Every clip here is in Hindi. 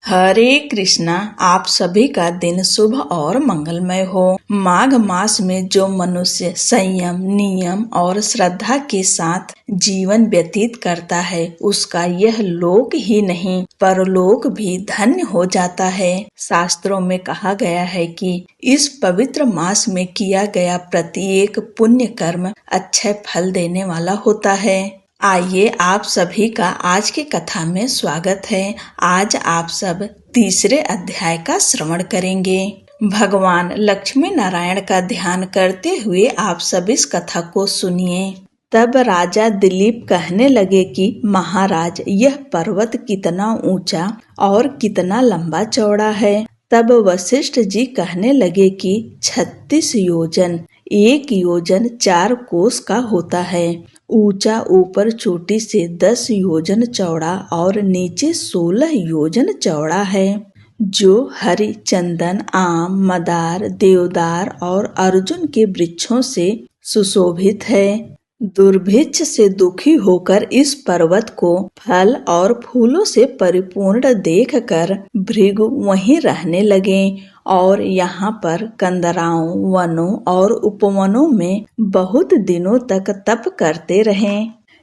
हरे कृष्णा। आप सभी का दिन शुभ और मंगलमय हो। माघ मास में जो मनुष्य संयम, नियम और श्रद्धा के साथ जीवन व्यतीत करता है उसका यह लोक ही नहीं परलोक भी धन्य हो जाता है। शास्त्रों में कहा गया है कि इस पवित्र मास में किया गया प्रत्येक पुण्य कर्म अक्षय फल देने वाला होता है। आइए आप सभी का आज की कथा में स्वागत है। आज आप सब तीसरे अध्याय का श्रवण करेंगे। भगवान लक्ष्मी नारायण का ध्यान करते हुए आप सब इस कथा को सुनिए। तब राजा दिलीप कहने लगे कि महाराज, यह पर्वत कितना ऊंचा और कितना लंबा चौड़ा है। तब वशिष्ठ जी कहने लगे कि 36 योजन, 1 योजन 4 कोस का होता है। ऊंचा ऊपर चोटी से 10 योजन चौड़ा और नीचे 16 योजन चौड़ा है, जो हरि, चंदन, आम, मदार, देवदार और अर्जुन के वृक्षों से सुशोभित है। दुर्भिक्ष से दुखी होकर इस पर्वत को फल और फूलों से परिपूर्ण देखकर भृगु वहीं रहने लगे और यहाँ पर कंदराओं, वनों और उपवनों में बहुत दिनों तक तप करते रहे।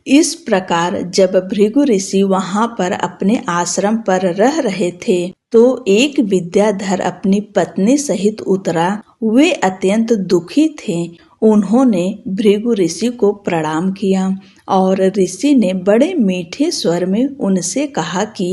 इस प्रकार जब भृगु ऋषि वहाँ पर अपने आश्रम पर रह रहे थे तो एक विद्याधर अपनी पत्नी सहित उतरा। वे अत्यंत दुखी थे। उन्होंने भृगु ऋषि को प्रणाम किया और ऋषि ने बड़े मीठे स्वर में उनसे कहा कि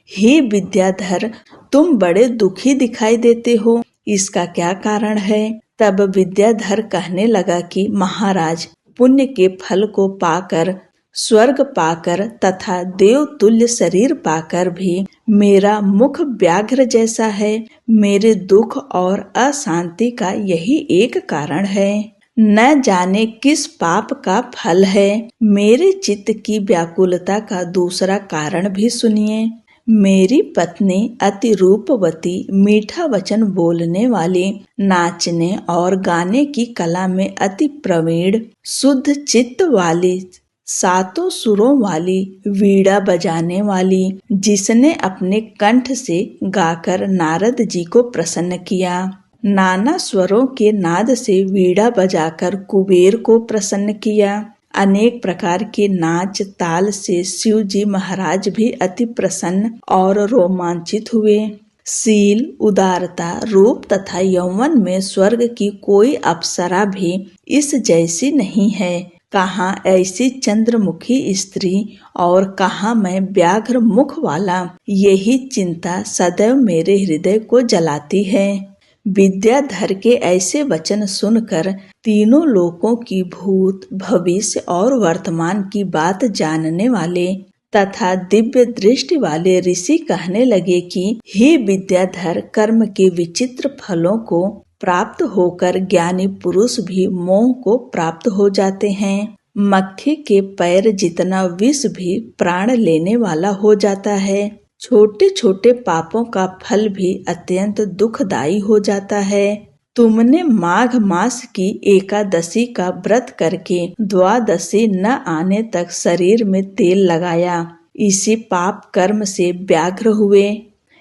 हे विद्याधर, तुम बड़े दुखी दिखाई देते हो, इसका क्या कारण है? तब विद्याधर कहने लगा कि महाराज, पुण्य के फल को पाकर, स्वर्ग पाकर तथा देव तुल्य शरीर पाकर भी मेरा मुख व्याघ्र जैसा है। मेरे दुख और अशांति का यही एक कारण है। न जाने किस पाप का फल है। मेरे चित्त की व्याकुलता का दूसरा कारण भी सुनिए। मेरी पत्नी अति रूपवती, मीठा वचन बोलने वाली, नाचने और गाने की कला में अति प्रवीण, शुद्ध चित्त वाली, 7 सुरों वाली, वीणा बजाने वाली, जिसने अपने कंठ से गाकर नारद जी को प्रसन्न किया, नाना स्वरों के नाद से वीणा बजाकर कुबेर को प्रसन्न किया, अनेक प्रकार के नाच ताल से शिव जी महाराज भी अति प्रसन्न और रोमांचित हुए। शील, उदारता, रूप तथा यौवन में स्वर्ग की कोई अप्सरा भी इस जैसी नहीं है। कहाँ ऐसी चंद्रमुखी स्त्री और कहाँ मैं व्याघ्र मुख वाला, यही चिंता सदैव मेरे हृदय को जलाती है। विद्याधर के ऐसे वचन सुनकर तीनों लोकों की भूत, भविष्य और वर्तमान की बात जानने वाले तथा दिव्य दृष्टि वाले ऋषि कहने लगे कि हे विद्याधर, कर्म के विचित्र फलों को प्राप्त होकर ज्ञानी पुरुष भी मोह को प्राप्त हो जाते हैं। मक्खी के पैर जितना विष भी प्राण लेने वाला हो जाता है। छोटे छोटे पापों का फल भी अत्यंत दुखदायी हो जाता है। तुमने माघ मास की एकादशी का व्रत करके द्वादशी न आने तक शरीर में तेल लगाया, इसी पाप कर्म से व्याघ्र हुए।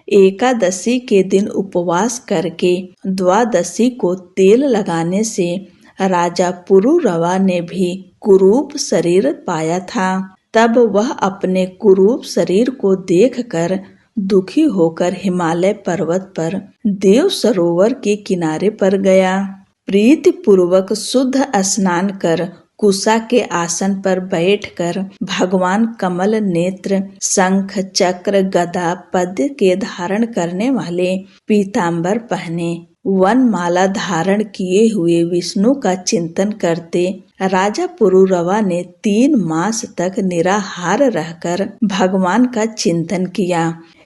एकादशी के दिन उपवास करके द्वादशी को तेल लगाने से राजा पुरुरवा ने भी कुरूप शरीर पाया था। तब वह अपने कुरूप शरीर को देखकर दुखी होकर हिमालय पर्वत पर देव सरोवर के किनारे पर गया। प्रीति पूर्वक शुद्ध स्नान कर कुशा के आसन पर बैठकर भगवान कमल नेत्र, शंख, चक्र, गदा, पद्म के धारण करने वाले, पीतांबर पहने, वनमाला धारण किए हुए विष्णु का चिंतन करते राजा पुरुरवा ने 3 मास तक निराहार रहकर भगवान का चिंतन किया।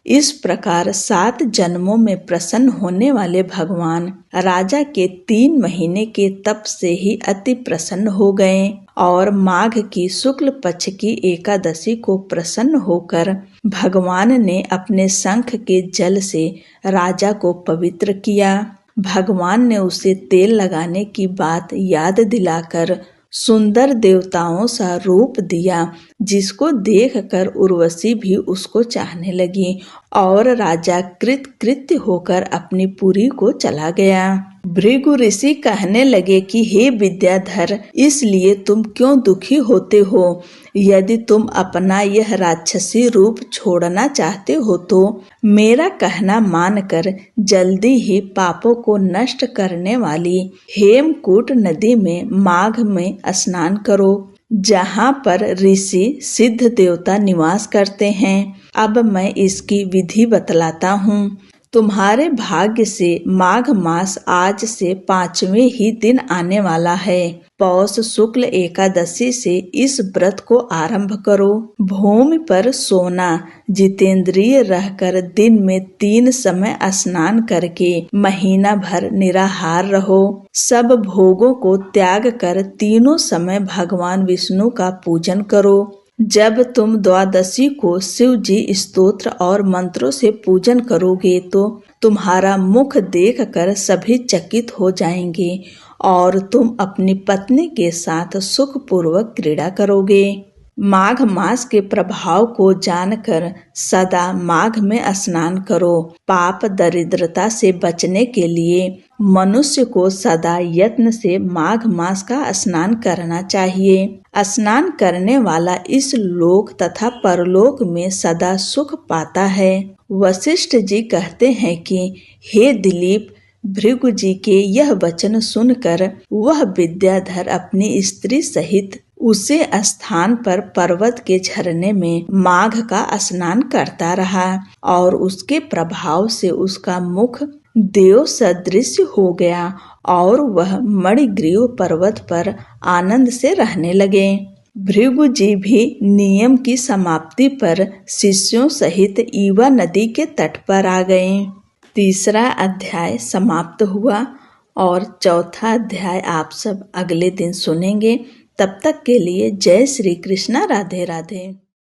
इस प्रकार 7 जन्मों में प्रसन्न होने वाले भगवान राजा के 3 महीने के तप से ही अति प्रसन्न हो गए और माघ की शुक्ल पक्ष की एकादशी को प्रसन्न होकर भगवान ने अपने शंख के जल से राजा को पवित्र किया। भगवान ने उसे तेल लगाने की बात याद दिलाकर सुंदर देवताओं सा रूप दिया जिसको देखकर उर्वशी भी उसको चाहने लगी और राजा कृतकृत्य होकर अपनी पुरी को चला गया। भृगु ऋषि कहने लगे कि हे विद्याधर, इसलिए तुम क्यों दुखी होते हो? यदि तुम अपना यह राक्षसी रूप छोड़ना चाहते हो तो मेरा कहना मानकर जल्दी ही पापों को नष्ट करने वाली हेमकूट नदी में माघ में स्नान करो, जहाँ पर ऋषि सिद्ध देवता निवास करते हैं। अब मैं इसकी विधि बतलाता हूँ। तुम्हारे भाग्य से माघ मास आज से 5वें ही दिन आने वाला है। पौष शुक्ल एकादशी से इस व्रत को आरंभ करो। भूमि पर सोना, जितेंद्रिय रहकर दिन में 3 समय स्नान करके महीना भर निराहार रहो। सब भोगों को त्याग कर तीनों समय भगवान विष्णु का पूजन करो। जब तुम द्वादशी को शिव जी स्तोत्र और मंत्रों से पूजन करोगे तो तुम्हारा मुख देखकर सभी चकित हो जाएंगे और तुम अपनी पत्नी के साथ सुखपूर्वक क्रीड़ा करोगे। माघ मास के प्रभाव को जानकर सदा माघ में स्नान करो। पाप दरिद्रता से बचने के लिए मनुष्य को सदा यत्न से माघ मास का स्नान करना चाहिए। स्नान करने वाला इस लोक तथा परलोक में सदा सुख पाता है। वशिष्ठ जी कहते हैं कि हे दिलीप, भृगु जी के यह वचन सुनकर वह विद्याधर अपनी स्त्री सहित उसी स्थान पर पर्वत के झरने में माघ का स्नान करता रहा और उसके प्रभाव से उसका मुख देव सदृश हो गया और वह मणिग्रीव पर्वत पर आनंद से रहने लगे। भृगु जी भी नियम की समाप्ति पर शिष्यों सहित ईवा नदी के तट पर आ गए। तीसरा अध्याय समाप्त हुआ और चौथा अध्याय आप सब अगले दिन सुनेंगे। तब तक के लिए जय श्री कृष्णा, राधे राधे।